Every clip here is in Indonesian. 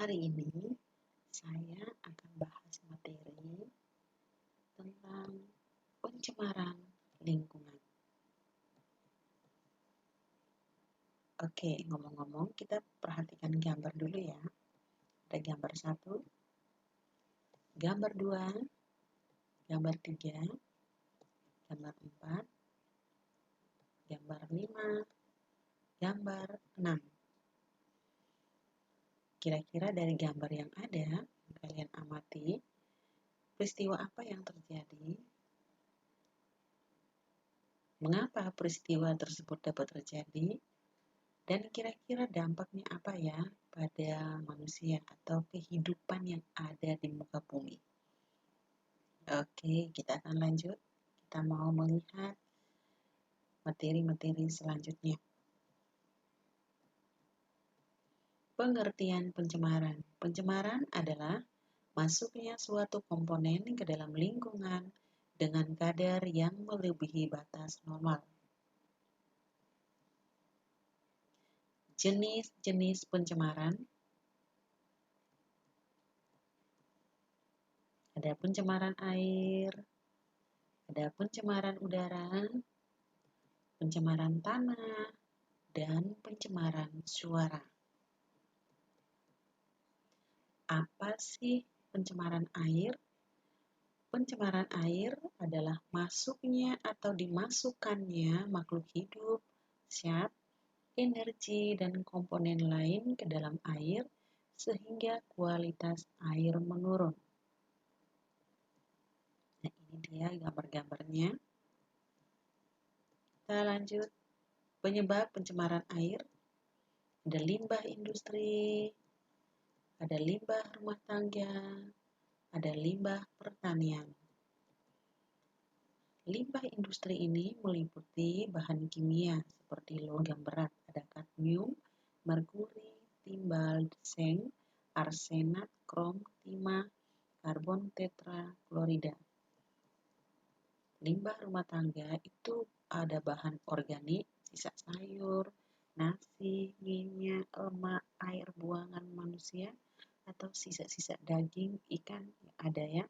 Hari ini saya akan bahas materi tentang pencemaran lingkungan. Oke, ngomong-ngomong, kita perhatikan gambar dulu ya. Ada gambar 1, gambar 2, gambar 3, gambar 4, gambar 5, gambar 6. Kira-kira dari gambar yang ada, kalian amati peristiwa apa yang terjadi? Mengapa peristiwa tersebut dapat terjadi? Dan kira-kira dampaknya apa ya pada manusia atau kehidupan yang ada di muka bumi? Oke, kita akan lanjut. Kita mau melihat materi-materi selanjutnya. Pengertian pencemaran. Pencemaran adalah masuknya suatu komponen ke dalam lingkungan dengan kadar yang melebihi batas normal. Jenis-jenis pencemaran. Ada pencemaran air, ada pencemaran udara, pencemaran tanah, dan pencemaran suara. Apa sih pencemaran air? Pencemaran air adalah masuknya atau dimasukkannya makhluk hidup, zat, energi, dan komponen lain ke dalam air sehingga kualitas air menurun. Nah, ini dia gambar-gambarnya. Kita lanjut. Penyebab pencemaran air. Ada limbah industri, ada limbah rumah tangga, ada limbah pertanian. Limbah industri ini meliputi bahan kimia seperti logam berat, ada kadmium, merkuri, timbal, seng, arsenat, krom, timah, karbon tetraklorida. Limbah rumah tangga itu ada bahan organik, sisa sayur, nasi, minyak, lemak, air buangan manusia, atau sisa-sisa daging, ikan yang ada ya.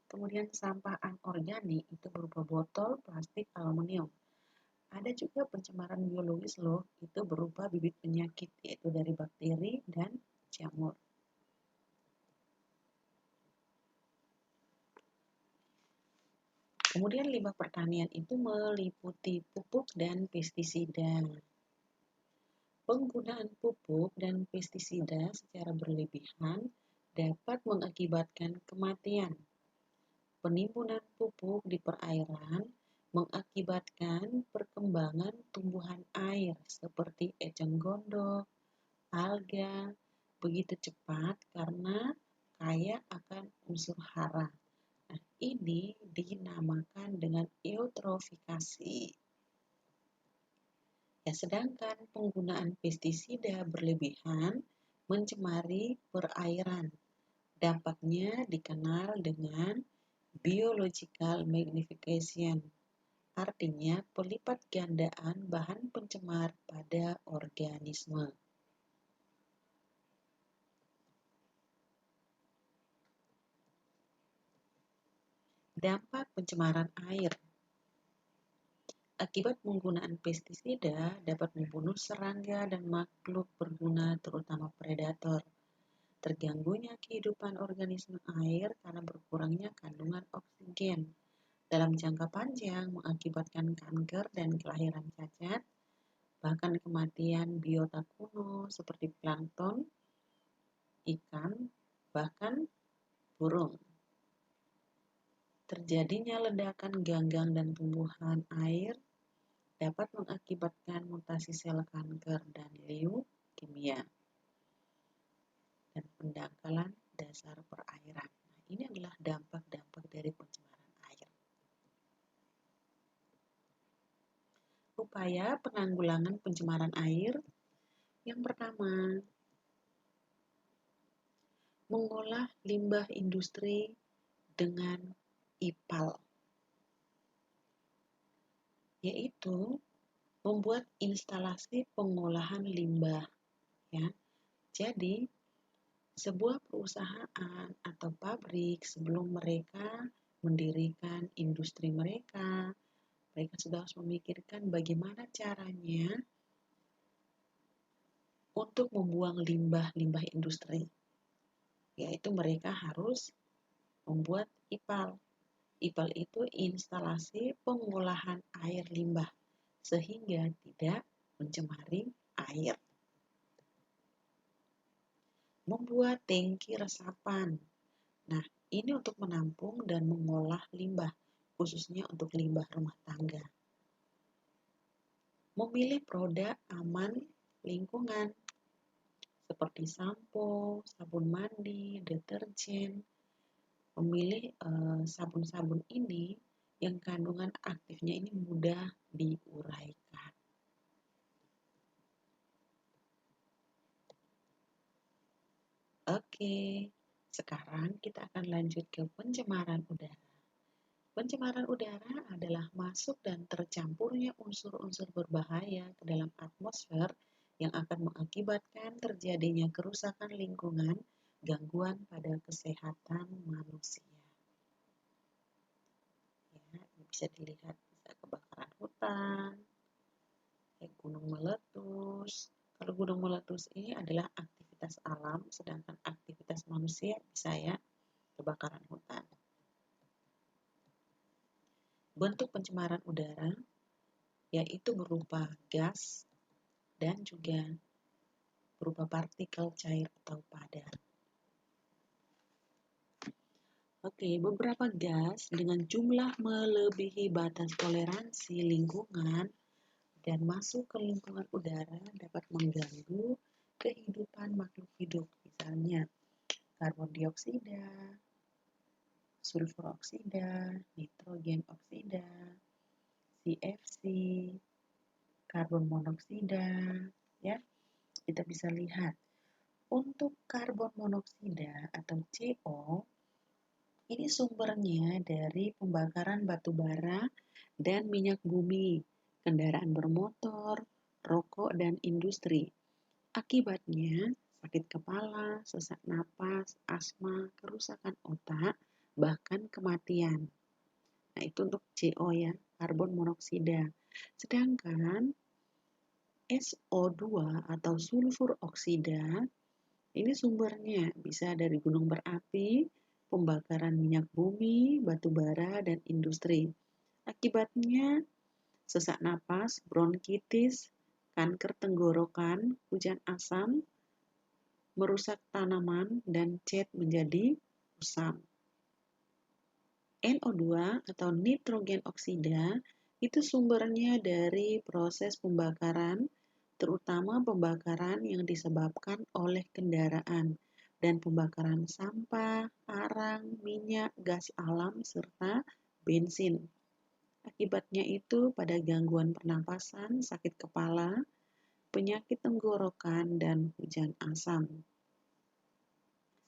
Kemudian sampah anorganik itu berupa botol, plastik, aluminium. Ada juga pencemaran biologis loh, itu berupa bibit penyakit yaitu dari bakteri dan jamur. Kemudian limbah pertanian itu meliputi pupuk dan pestisida. Penggunaan pupuk dan pestisida secara berlebihan dapat mengakibatkan kematian. Penimbunan pupuk di perairan mengakibatkan perkembangan tumbuhan air seperti eceng gondok, alga begitu cepat karena kaya akan unsur hara. Nah, ini dinamakan dengan eutrofikasi. Ya, sedangkan penggunaan pestisida berlebihan mencemari perairan. Dampaknya dikenal dengan biological magnification, artinya pelipat gandaan bahan pencemar pada organisme. Dampak pencemaran air. Akibat penggunaan pestisida dapat membunuh serangga dan makhluk berguna terutama predator. Terganggunya kehidupan organisme air karena berkurangnya kandungan oksigen. Dalam jangka panjang mengakibatkan kanker dan kelahiran cacat, bahkan kematian biota kuno seperti plankton, ikan, bahkan burung. Terjadinya ledakan ganggang dan tumbuhan air dapat mengakibatkan mutasi sel kanker dan leukemia dan pendangkalan dasar perairan. Nah, ini adalah dampak-dampak dari pencemaran air. Upaya penanggulangan pencemaran air. Yang pertama, mengolah limbah industri dengan IPAL, yaitu membuat instalasi pengolahan limbah ya. Jadi Sebuah perusahaan atau pabrik sebelum mereka mendirikan industri mereka, mereka sudah harus memikirkan bagaimana caranya untuk membuang limbah-limbah industri, yaitu mereka harus membuat IPAL. IPAL itu instalasi pengolahan air limbah sehingga tidak mencemari air. Membuat tangki resapan. Nah, ini untuk menampung dan mengolah limbah, khususnya untuk limbah rumah tangga. Memilih produk aman lingkungan, seperti sampo, sabun mandi, deterjen. Memilih sabun-sabun ini yang kandungan aktifnya ini mudah diuraikan. Oke, sekarang kita akan lanjut ke pencemaran udara. Pencemaran udara adalah masuk dan tercampurnya unsur-unsur berbahaya ke dalam atmosfer yang akan mengakibatkan terjadinya kerusakan lingkungan, gangguan pada kesehatan manusia. Ya, bisa dilihat bisa kebakaran hutan, gunung meletus. Kalau gunung meletus ini adalah aktivitas alam, sedangkan aktivitas manusia bisa ya kebakaran hutan. Bentuk pencemaran udara yaitu berupa gas dan juga berupa partikel cair atau padat. Oke, beberapa gas dengan jumlah melebihi batas toleransi lingkungan dan masuk ke lingkungan udara dapat mengganggu kehidupan makhluk hidup, misalnya karbon dioksida, sulfur oksida, nitrogen oksida, CFC, karbon monoksida, ya. Kita bisa lihat untuk karbon monoksida atau CO ini sumbernya dari pembakaran batu bara dan minyak bumi, kendaraan bermotor, rokok, dan industri. Akibatnya sakit kepala, sesak napas, asma, kerusakan otak, bahkan kematian. Nah, itu untuk CO ya, karbon monoksida. Sedangkan SO2 atau sulfur oksida ini sumbernya bisa dari gunung berapi, pembakaran minyak bumi, batu bara, dan industri. Akibatnya sesak napas, bronkitis, kanker tenggorokan, hujan asam, merusak tanaman, dan cat menjadi kusam. NO2 atau nitrogen oksida itu sumbernya dari proses pembakaran, terutama pembakaran yang disebabkan oleh kendaraan dan pembakaran sampah, arang, minyak, gas alam, serta bensin. Akibatnya itu pada gangguan pernapasan, sakit kepala, penyakit tenggorokan, dan hujan asam.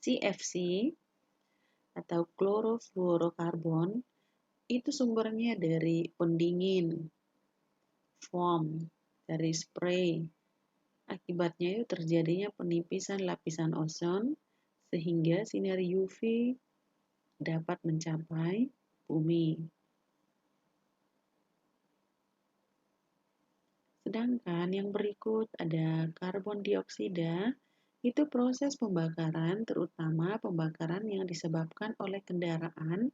CFC atau klorofluorokarbon itu sumbernya dari pendingin, foam, dari spray. Akibatnya itu terjadinya penipisan lapisan ozon sehingga sinar UV dapat mencapai bumi. Sedangkan yang berikut ada karbon dioksida, itu proses pembakaran terutama pembakaran yang disebabkan oleh kendaraan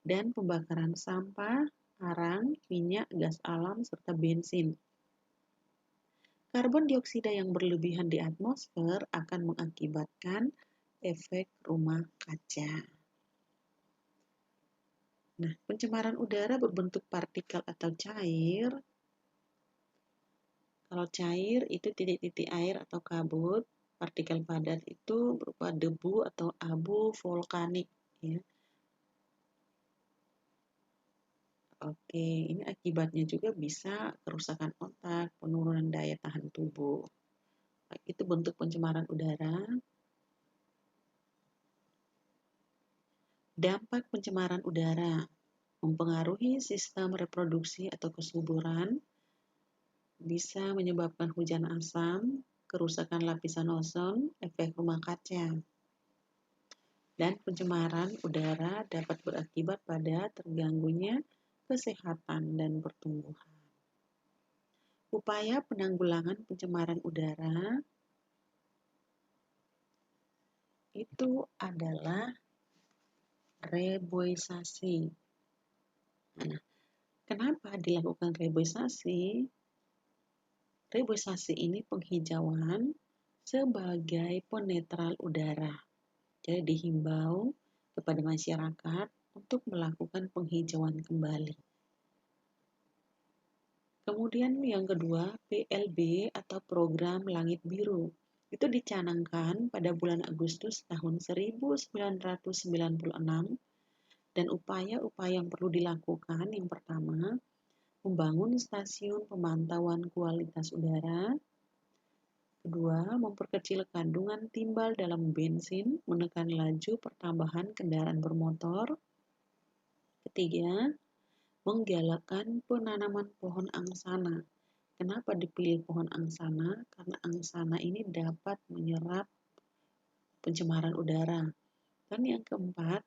dan pembakaran sampah, arang, minyak, gas alam, serta bensin. Karbon dioksida yang berlebihan di atmosfer akan mengakibatkan efek rumah kaca. Nah, pencemaran udara berbentuk partikel atau cair. Kalau cair itu titik-titik air atau kabut, partikel padat itu berupa debu atau abu vulkanik. Ya. Oke, ini akibatnya juga bisa kerusakan otak, penurunan daya tahan tubuh. Itu bentuk pencemaran udara. Dampak pencemaran udara mempengaruhi sistem reproduksi atau kesuburan, bisa menyebabkan hujan asam, kerusakan lapisan ozon, efek rumah kaca. dan pencemaran udara dapat berakibat pada terganggunya kesehatan dan pertumbuhan. Upaya penanggulangan pencemaran udara itu adalah reboisasi. Nah, kenapa dilakukan reboisasi? Reboisasi ini penghijauan sebagai penetral udara. Jadi dihimbau kepada masyarakat untuk melakukan penghijauan kembali. Kemudian yang kedua, PLB atau Program Langit Biru. Itu dicanangkan pada bulan Agustus tahun 1996 dan upaya-upaya yang perlu dilakukan yang pertama, membangun stasiun pemantauan kualitas udara. Kedua, memperkecil kandungan timbal dalam bensin, menekan laju pertambahan kendaraan bermotor. Ketiga, menggalakkan penanaman pohon angsana. Kenapa dipilih pohon angsana? Karena angsana ini dapat menyerap pencemaran udara. Dan yang keempat,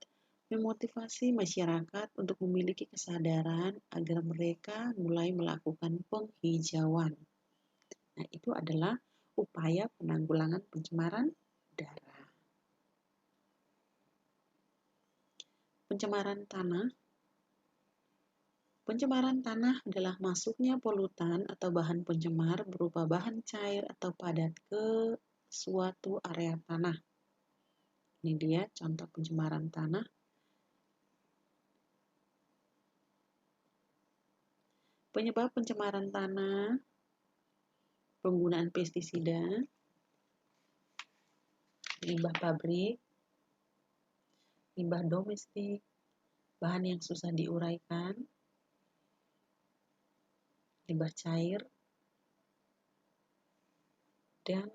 memotivasi masyarakat untuk memiliki kesadaran agar mereka mulai melakukan penghijauan. Nah, itu adalah upaya penanggulangan pencemaran udara. Pencemaran tanah. Pencemaran tanah adalah masuknya polutan atau bahan pencemar berupa bahan cair atau padat ke suatu area tanah. Ini dia contoh pencemaran tanah. Penyebab pencemaran tanah, penggunaan pestisida, limbah pabrik, limbah domestik, bahan yang susah diuraikan, limbah cair, dan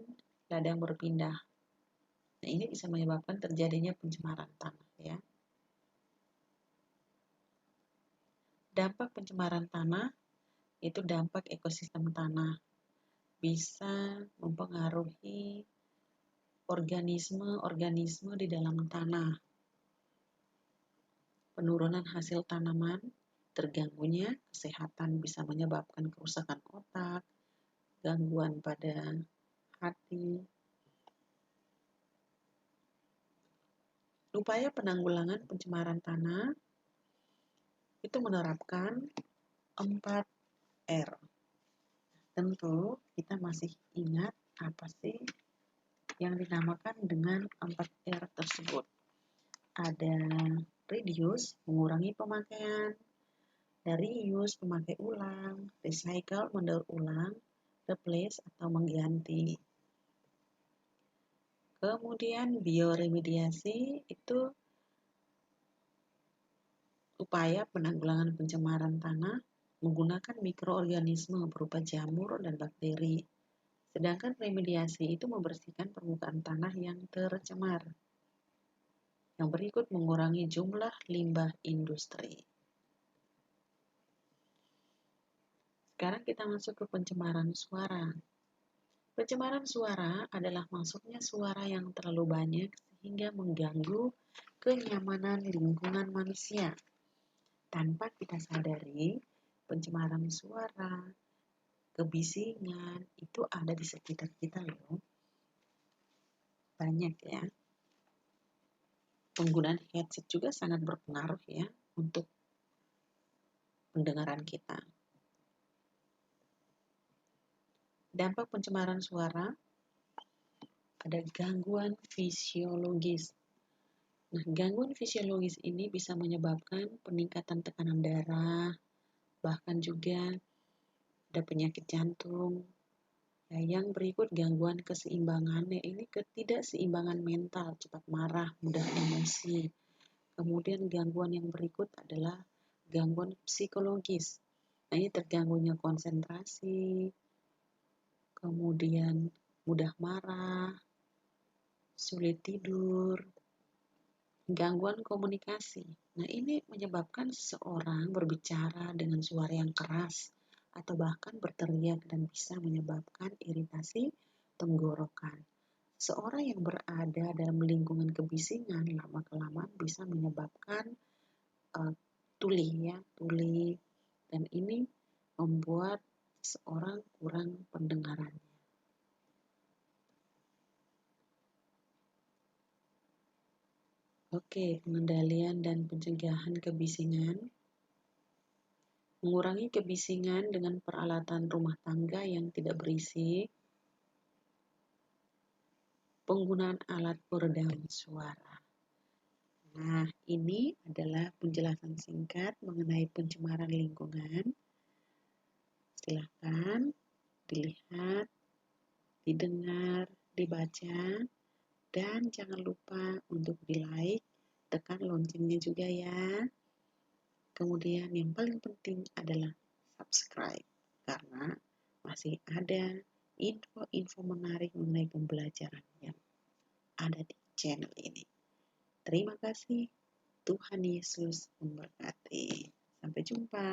ladang berpindah. Nah, ini bisa menyebabkan terjadinya pencemaran tanah ya. Dampak pencemaran tanah itu dampak ekosistem tanah. Bisa mempengaruhi organisme-organisme di dalam tanah. Penurunan hasil tanaman, terganggunya kesehatan bisa menyebabkan kerusakan otak, gangguan pada hati. Upaya penanggulangan pencemaran tanah itu menerapkan 4R. Tentu kita masih ingat apa sih yang dinamakan dengan 4R tersebut. Ada reduce, mengurangi pemakaian, reuse, memakai ulang, recycle, mendaur ulang, replace atau mengganti. Kemudian bioremediasi itu upaya penanggulangan pencemaran tanah menggunakan mikroorganisme berupa jamur dan bakteri. Sedangkan remediasi itu membersihkan permukaan tanah yang tercemar. Yang berikut mengurangi jumlah limbah industri. Sekarang kita masuk ke pencemaran suara. Pencemaran suara adalah masuknya suara yang terlalu banyak sehingga mengganggu kenyamanan lingkungan manusia. Tanpa kita sadari, pencemaran suara, kebisingan, itu ada di sekitar kita loh. Banyak ya. Penggunaan headset juga sangat berpengaruh ya untuk pendengaran kita. Dampak pencemaran suara, ada gangguan fisiologis. Nah, gangguan fisiologis ini bisa menyebabkan peningkatan tekanan darah, bahkan juga ada penyakit jantung. Ya, yang berikut gangguan keseimbangan, ini ketidakseimbangan mental, cepat marah, mudah emosi. Kemudian gangguan yang berikut adalah gangguan psikologis. Nah, ini terganggunya konsentrasi, kemudian mudah marah, sulit tidur, gangguan komunikasi. Nah, ini menyebabkan seseorang berbicara dengan suara yang keras atau bahkan berteriak dan bisa menyebabkan iritasi tenggorokan. Seorang yang berada dalam lingkungan kebisingan lama-kelamaan bisa menyebabkan tuli ya, tuli, dan ini membuat seorang kurang pendengarannya. Oke, pengendalian dan pencegahan kebisingan. Mengurangi kebisingan dengan peralatan rumah tangga yang tidak berisik. Penggunaan alat peredam suara. Nah, ini adalah penjelasan singkat mengenai pencemaran lingkungan. Silakan dilihat, didengar, dibaca, dan jangan lupa untuk di-like, tekan loncengnya juga ya. Kemudian yang paling penting adalah subscribe, karena masih ada info-info menarik mengenai pembelajaran yang ada di channel ini. Terima kasih. Tuhan Yesus memberkati. Sampai jumpa.